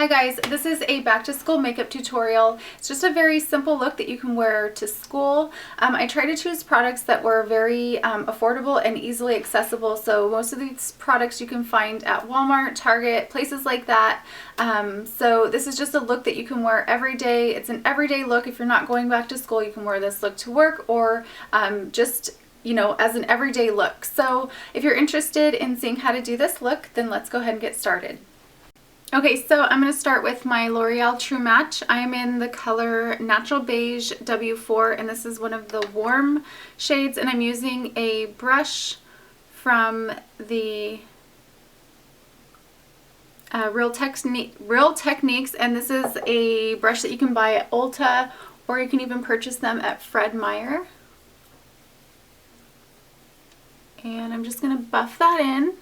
Hi guys, this is a back to school makeup tutorial. It's just a very simple look that you can wear to school. I try to choose products that were very affordable and easily accessible. So most of these products you can find at Walmart, Target, places like that. So this is just a look that you can wear every day. It's an everyday look. If you're not going back to school, you can wear this look to work or just as an everyday look. So if you're interested in seeing how to do this look, then let's go ahead and get started. Okay, so I'm going to start with my L'Oreal True Match. I'm in the color Natural Beige W4, and this is one of the warm shades, and I'm using a brush from the Real Techniques, and this is a brush that you can buy at Ulta, or you can even purchase them at Fred Meyer. And I'm just going to buff that in.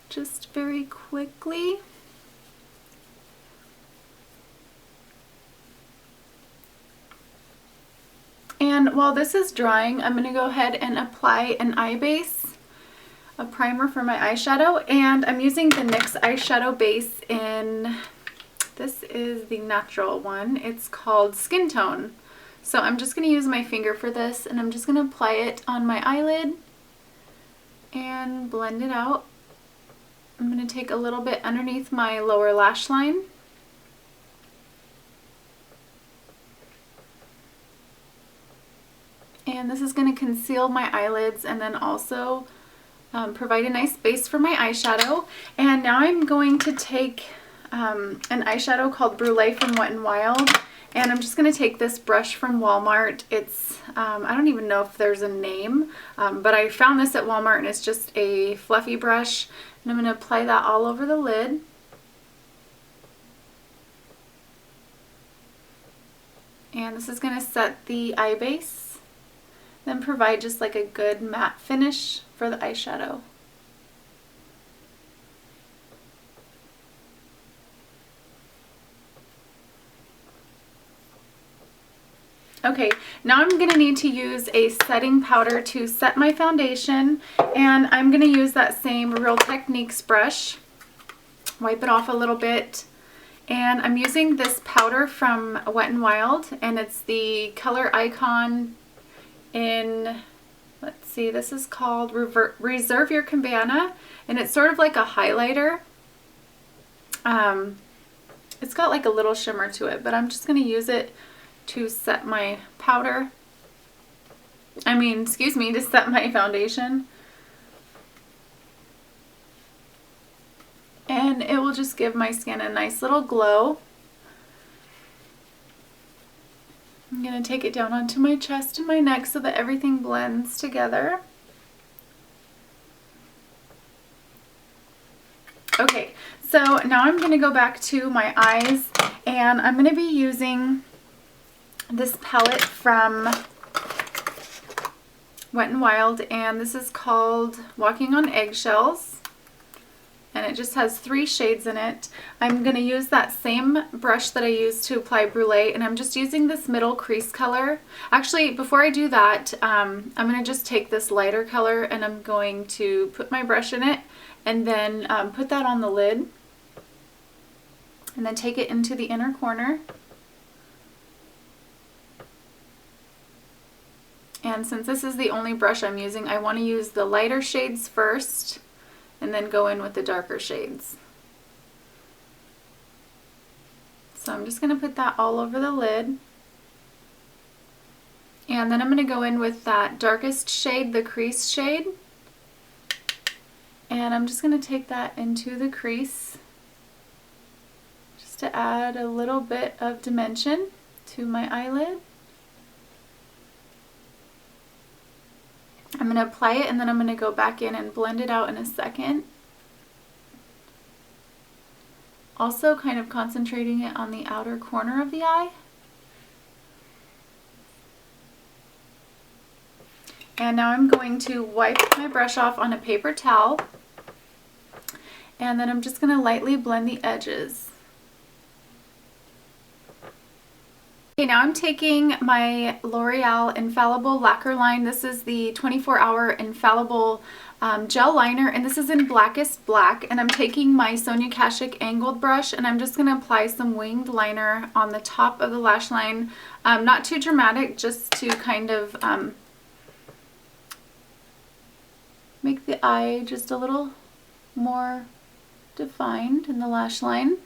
Just very quickly. And while this is drying, I'm going to go ahead and apply an eye base, a primer for my eyeshadow, and I'm using the NYX eyeshadow base in, this is the natural one, it's called Skin Tone. So I'm just going to use my finger for this, and I'm just going to apply it on my eyelid and blend it out. I'm going to take a little bit underneath my lower lash line. And this is going to conceal my eyelids and then also provide a nice base for my eyeshadow. And now I'm going to take an eyeshadow called Brule from Wet n Wild. And I'm just going to take this brush from Walmart. It's, I don't even know if there's a name, but I found this at Walmart, and it's just a fluffy brush. And I'm going to apply that all over the lid. And this is going to set the eye base, then provide just like a good matte finish for the eyeshadow. Okay, now I'm going to need to use a setting powder to set my foundation, and I'm going to use that same Real Techniques brush, wipe it off a little bit, and I'm using this powder from Wet n Wild, and it's the color Icon in, let's see, this is called Reserve Your Cabana, and it's sort of like a highlighter. It's got like a little shimmer to it, but I'm just going to use it to set my powder, to set my foundation. And it will just give my skin a nice little glow. I'm going to take it down onto my chest and my neck so that everything blends together. Okay, so now I'm going to go back to my eyes, and I'm going to be using this palette from Wet n Wild, and this is called Walking on Eggshells, and it just has 3 shades in it. I'm going to use that same brush that I used to apply Brule, and I'm just using this middle crease color. Actually, before I do that, I'm going to just take this lighter color, and I'm going to put my brush in it, and then put that on the lid, and then take it into the inner corner. And since this is the only brush I'm using, I want to use the lighter shades first and then go in with the darker shades. So I'm just going to put that all over the lid. And then I'm going to go in with that darkest shade, the crease shade. And I'm just going to take that into the crease just to add a little bit of dimension to my eyelid. I'm going to apply it, and then I'm going to go back in and blend it out in a second. Also kind of concentrating it on the outer corner of the eye. And now I'm going to wipe my brush off on a paper towel, and then I'm just going to lightly blend the edges. Okay, now I'm taking my L'Oreal Infallible Lacquer line. This is the 24-hour Infallible gel liner, and this is in Blackest Black. And I'm taking my Sonia Kashuk angled brush, and I'm just going to apply some winged liner on the top of the lash line. Not too dramatic, just to kind of make the eye just a little more defined in the lash line.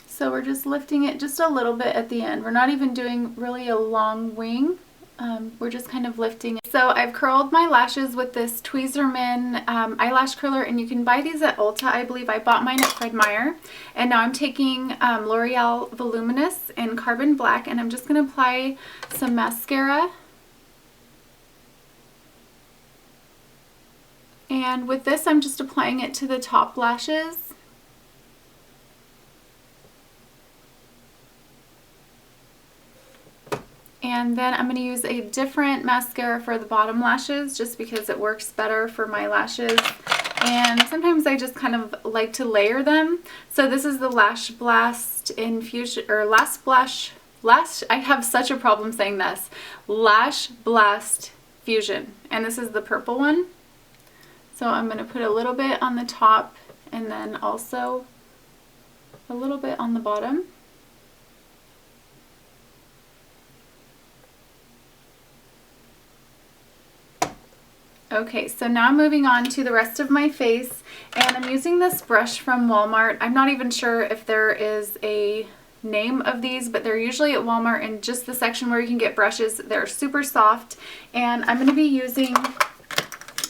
So we're just lifting it just a little bit at the end. We're not even doing really a long wing. We're just kind of lifting it. So I've curled my lashes with this Tweezerman eyelash curler, and you can buy these at Ulta, I believe. I bought mine at Fred Meyer. And now I'm taking Loreal Voluminous in Carbon Black, and I'm just going to apply some mascara. And with this, I'm just applying it to the top lashes. And then I'm going to use a different mascara for the bottom lashes just because it works better for my lashes. And sometimes I just kind of like to layer them. So this is the Lash Blast Infusion, or I have such a problem saying this. Lash Blast Fusion. And this is the purple one. So I'm going to put a little bit on the top and then also a little bit on the bottom. Okay, so now I'm moving on to the rest of my face, and I'm using this brush from Walmart. I'm not even sure if there is a name of these, but they're usually at Walmart in just the section where you can get brushes. They're super soft, and I'm going to be using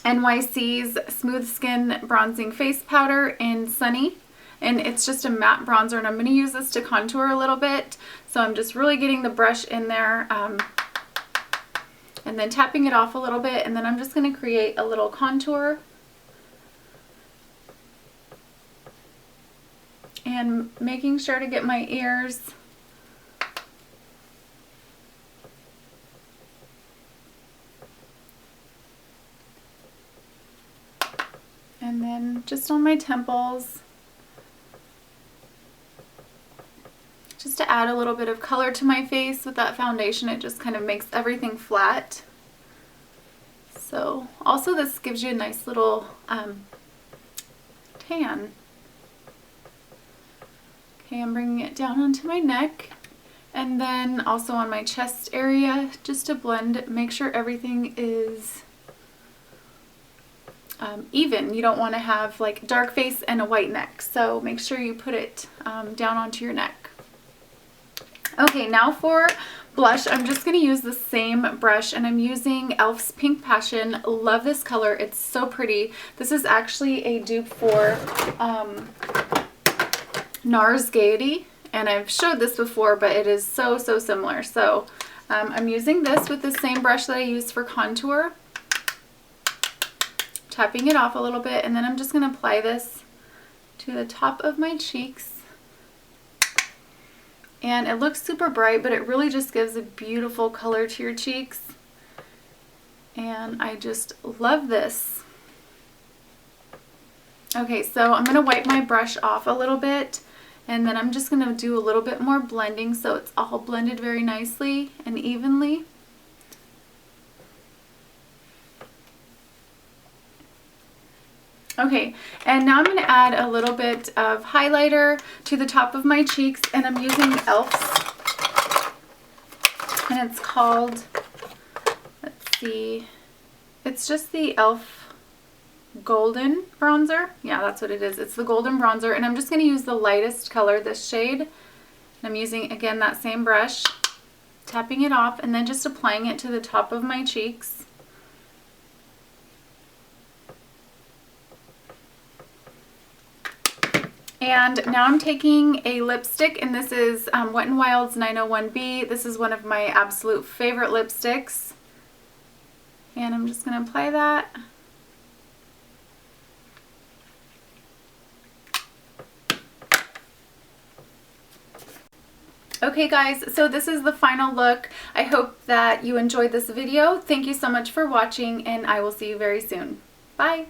NYC's Smooth Skin Bronzing Face Powder in Sunny, and it's just a matte bronzer, and I'm going to use this to contour a little bit. So I'm just really getting the brush in there. And then tapping it off a little bit, and then I'm just going to create a little contour. And making sure to get my ears. And then just on my temples. Just to add a little bit of color to my face with that foundation. It just kind of makes everything flat. So also this gives you a nice little tan. Okay, I'm bringing it down onto my neck, and then also on my chest area, just to blend, make sure everything is even. You don't want to have like dark face and a white neck, so make sure you put it down onto your neck. Okay, now for blush, I'm just going to use the same brush, and I'm using e.l.f.'s Pink Passion. Love this color. It's so pretty. This is actually a dupe for NARS Gaiety, and I've showed this before, but it is so similar. So I'm using this with the same brush that I used for contour, tapping it off a little bit, and then I'm just going to apply this to the top of my cheeks. And it looks super bright, but it really just gives a beautiful color to your cheeks. And I just love this. Okay, so I'm going to wipe my brush off a little bit, and then I'm just going to do a little bit more blending so it's all blended very nicely and evenly. Okay, and now I'm going to add a little bit of highlighter to the top of my cheeks, and I'm using e.l.f.'s, and it's called, let's see, it's just the e.l.f. Golden Bronzer. Yeah, that's what it is. It's the Golden Bronzer, and I'm just going to use the lightest color, this shade. And I'm using, again, that same brush, tapping it off, and then just applying it to the top of my cheeks. And now I'm taking a lipstick, and this is Wet n Wild's 901B. This is one of my absolute favorite lipsticks. And I'm just going to apply that. Okay guys, so this is the final look. I hope that you enjoyed this video. Thank you so much for watching, and I will see you very soon. Bye!